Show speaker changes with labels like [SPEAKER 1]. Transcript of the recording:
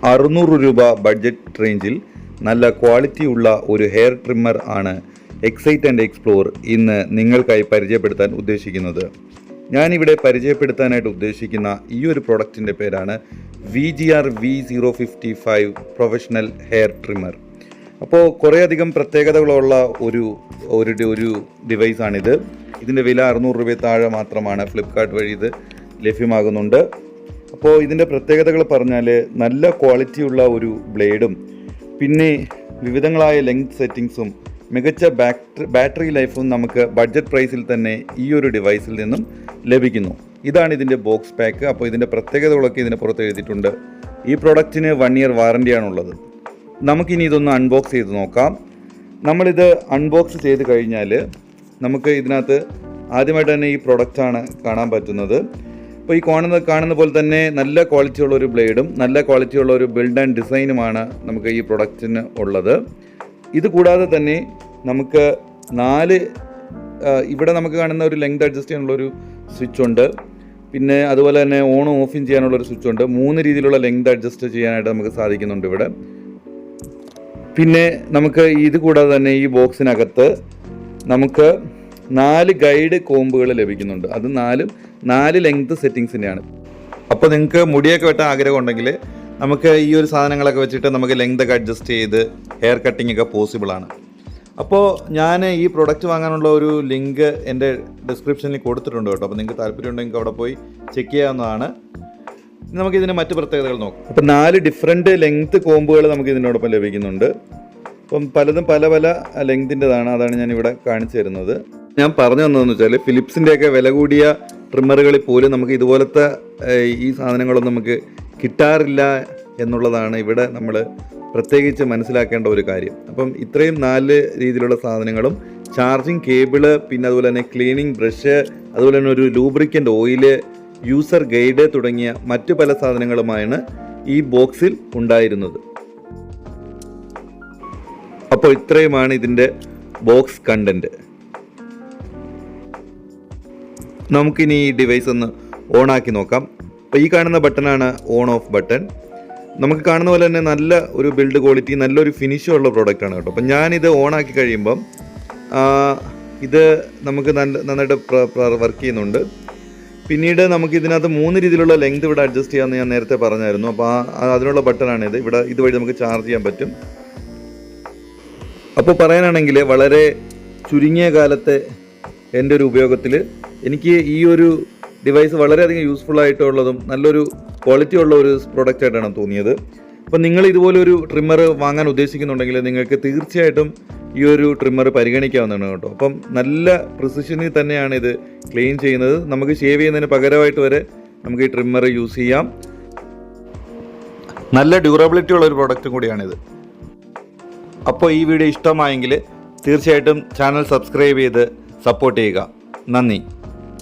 [SPEAKER 1] 600 രൂപ ബഡ്ജറ്റ് റേഞ്ചിൽ നല്ല ക്വാളിറ്റിയുള്ള ഒരു ഹെയർ ട്രിമ്മർ ആണ് എക്സൈറ്റ് ആൻഡ് എക്സ്പ്ലോർ ഇന്ന് നിങ്ങൾക്കായി പരിചയപ്പെടുത്താൻ ഉദ്ദേശിക്കുന്നത്. ഞാനിവിടെ പരിചയപ്പെടുത്താനായിട്ട് ഉദ്ദേശിക്കുന്ന ഈ ഒരു പ്രൊഡക്റ്റിൻ്റെ പേരാണ് VGR V055 professional hair trimmer. അപ്പോൾ കുറേയധികം പ്രത്യേകതകളുള്ള ഒരു ഡിവൈസാണിത്. ഇതിൻ്റെ വില 600 രൂപ താഴെ മാത്രമാണ്. ഫ്ലിപ്കാർട്ട് വഴി ഇത് ലഭ്യമാകുന്നുണ്ട്. അപ്പോൾ ഇതിൻ്റെ പ്രത്യേകതകൾ പറഞ്ഞാൽ നല്ല ക്വാളിറ്റിയുള്ള ഒരു ബ്ലേഡും പിന്നെ വിവിധങ്ങളായ ലെങ്ത് സെറ്റിങ്സും മികച്ച ബാറ്ററി ലൈഫും നമുക്ക് ബഡ്ജറ്റ് പ്രൈസിൽ തന്നെ ഈ ഒരു ഡിവൈസിൽ നിന്നും ലഭിക്കുന്നു. ഇതാണ് ഇതിൻ്റെ ബോക്സ് പാക്ക്. അപ്പോൾ ഇതിൻ്റെ പ്രത്യേകതകളൊക്കെ ഇതിന് പുറത്ത് എഴുതിയിട്ടുണ്ട്. ഈ പ്രൊഡക്റ്റിന് 1 ഇയർ വാറണ്ടിയാണുള്ളത്. നമുക്കിനി ഇതൊന്ന് അൺബോക്സ് ചെയ്ത് നോക്കാം. നമ്മളിത് അൺബോക്സ് ചെയ്ത് കഴിഞ്ഞാൽ നമുക്ക് ഇതിനകത്ത് ആദ്യമായിട്ട് തന്നെ ഈ പ്രൊഡക്റ്റാണ് കാണാൻ പറ്റുന്നത്. അപ്പോൾ ഈ കാണുന്ന പോലെ തന്നെ നല്ല ക്വാളിറ്റിയുള്ള ഒരു ബ്ലേഡും നല്ല ക്വാളിറ്റിയുള്ള ഒരു ബിൽഡ് ആൻഡ് ഡിസൈനുമാണ് നമുക്ക് ഈ പ്രൊഡക്റ്റിന് ഉള്ളത്. ഇത് കൂടാതെ തന്നെ നമുക്ക് 4 ഇവിടെ നമുക്ക് കാണുന്ന ഒരു ലെങ്ത് അഡ്ജസ്റ്റ് ചെയ്യാനുള്ളൊരു സ്വിച്ച് ഉണ്ട്. പിന്നെ അതുപോലെ തന്നെ ഓണും ഓഫും ചെയ്യാനുള്ളൊരു സ്വിച്ച് ഉണ്ട്. 3 രീതിയിലുള്ള ലെങ്ത് അഡ്ജസ്റ്റ് ചെയ്യാനായിട്ട് നമുക്ക് സാധിക്കുന്നുണ്ട് ഇവിടെ. പിന്നെ നമുക്ക് ഇത് കൂടാതെ തന്നെ ഈ ബോക്സിനകത്ത് നമുക്ക് 4 ഗൈഡ് കോമ്പുകൾ ലഭിക്കുന്നുണ്ട്. അത് 4 ലെങ്ത് സെറ്റിങ്സിൻ്റെയാണ്. അപ്പോൾ നിങ്ങൾക്ക് മുടിയൊക്കെ വെട്ടാൻ ആഗ്രഹം ഉണ്ടെങ്കിൽ നമുക്ക് ഈ ഒരു സാധനങ്ങളൊക്കെ വെച്ചിട്ട് നമുക്ക് ലെങ്ത് ഒക്കെ അഡ്ജസ്റ്റ് ചെയ്ത് ഹെയർ കട്ടിംഗ് ഒക്കെ പോസിബിളാണ്. അപ്പോൾ ഞാൻ ഈ പ്രൊഡക്റ്റ് വാങ്ങാനുള്ള ഒരു ലിങ്ക് എൻ്റെ ഡിസ്ക്രിപ്ഷനിൽ കൊടുത്തിട്ടുണ്ട് കേട്ടോ. അപ്പോൾ നിങ്ങൾക്ക് താല്പര്യം ഉണ്ടെങ്കിൽ അവിടെ പോയി ചെക്ക് ചെയ്യാവുന്നതാണ്. നമുക്കിതിന് മറ്റ് പ്രത്യേകതകൾ നോക്കാം. അപ്പോൾ 4 ഡിഫറെൻറ്റ് ലെങ്ത് കോമ്പുകൾ നമുക്ക് ഇതിനോടൊപ്പം ലഭിക്കുന്നുണ്ട്. അപ്പം പലതും പല ലെങ്തിൻ്റെതാണ്. അതാണ് ഞാനിവിടെ കാണിച്ചു തരുന്നത്. ഞാൻ പറഞ്ഞു തന്നതെന്ന് വെച്ചാൽ ഫിലിപ്സിൻ്റെയൊക്കെ വില കൂടിയ ട്രിമ്മറുകളിൽ പോലും നമുക്ക് ഇതുപോലത്തെ ഈ സാധനങ്ങളൊന്നും നമുക്ക് കിട്ടാറില്ല എന്നുള്ളതാണ് ഇവിടെ നമ്മൾ പ്രത്യേകിച്ച് മനസ്സിലാക്കേണ്ട ഒരു കാര്യം. അപ്പം ഇത്രയും 4 രീതിയിലുള്ള സാധനങ്ങളും ചാർജിങ് കേബിള്, പിന്നെ അതുപോലെ തന്നെ ക്ലീനിങ് ബ്രഷ്, അതുപോലെ തന്നെ ഒരു ലൂബ്രിക്കൻ്റ് ഓയില്, യൂസർ ഗൈഡ് തുടങ്ങിയ മറ്റു പല സാധനങ്ങളുമാണ് ഈ ബോക്സിൽ ഉണ്ടായിരുന്നത്. അപ്പോൾ ഇത്രയുമാണ് ഇതിൻ്റെ ബോക്സ് കണ്ടന്റ്. നമുക്കിനി ഈ ഡിവൈസ് ഒന്ന് ഓണാക്കി നോക്കാം. അപ്പോൾ ഈ കാണുന്ന ബട്ടണാണ് ഓൺ ഓഫ് ബട്ടൺ. നമുക്ക് കാണുന്ന പോലെ തന്നെ നല്ല ഒരു ബിൽഡ് ക്വാളിറ്റി, നല്ലൊരു ഫിനിഷും ഉള്ള പ്രോഡക്റ്റാണ് കേട്ടോ. അപ്പം ഞാനിത് ഓണാക്കി കഴിയുമ്പം ഇത് നമുക്ക് നന്നായിട്ട് വർക്ക് ചെയ്യുന്നുണ്ട്. പിന്നീട് നമുക്ക് ഇതിനകത്ത് 3 രീതിയിലുള്ള ലെങ്ത് ഇവിടെ അഡ്ജസ്റ്റ് ചെയ്യാമെന്ന് ഞാൻ നേരത്തെ പറഞ്ഞായിരുന്നു. അപ്പോൾ അതിനുള്ള ബട്ടണാണിത്. ഇതുവഴി നമുക്ക് ചാർജ് ചെയ്യാൻ പറ്റും. അപ്പോൾ പറയാനാണെങ്കിൽ വളരെ ചുരുങ്ങിയ കാലത്തെ എൻ്റെ ഒരു ഉപയോഗത്തിൽ എനിക്ക് ഈ ഒരു ഡിവൈസ് വളരെയധികം യൂസ്ഫുൾ ആയിട്ടുള്ളതും നല്ലൊരു ക്വാളിറ്റി ഉള്ള ഒരു പ്രോഡക്റ്റ് ആയിട്ടാണ് തോന്നിയത്. അപ്പം നിങ്ങൾ ഇതുപോലൊരു ട്രിമ്മർ വാങ്ങാൻ ഉദ്ദേശിക്കുന്നുണ്ടെങ്കിൽ നിങ്ങൾക്ക് തീർച്ചയായിട്ടും ഈ ഒരു ട്രിമ്മർ പരിഗണിക്കാവുന്നതാണ് കേട്ടോ. അപ്പം നല്ല പ്രിസിഷനിൽ തന്നെയാണ് ഇത് ക്ലീൻ ചെയ്യുന്നത്. നമുക്ക് ഷേവ് ചെയ്യുന്നതിന് പകരമായിട്ട് വരെ നമുക്ക് ഈ ട്രിമ്മർ യൂസ് ചെയ്യാം. നല്ല ഡ്യൂറബിലിറ്റി ഉള്ള ഒരു പ്രോഡക്റ്റും കൂടിയാണിത്. അപ്പോൾ ഈ വീഡിയോ ഇഷ്ടമായെങ്കിൽ തീർച്ചയായിട്ടും ചാനൽ സബ്സ്ക്രൈബ് ചെയ്ത് സപ്പോർട്ട് ചെയ്യുക. നന്ദി.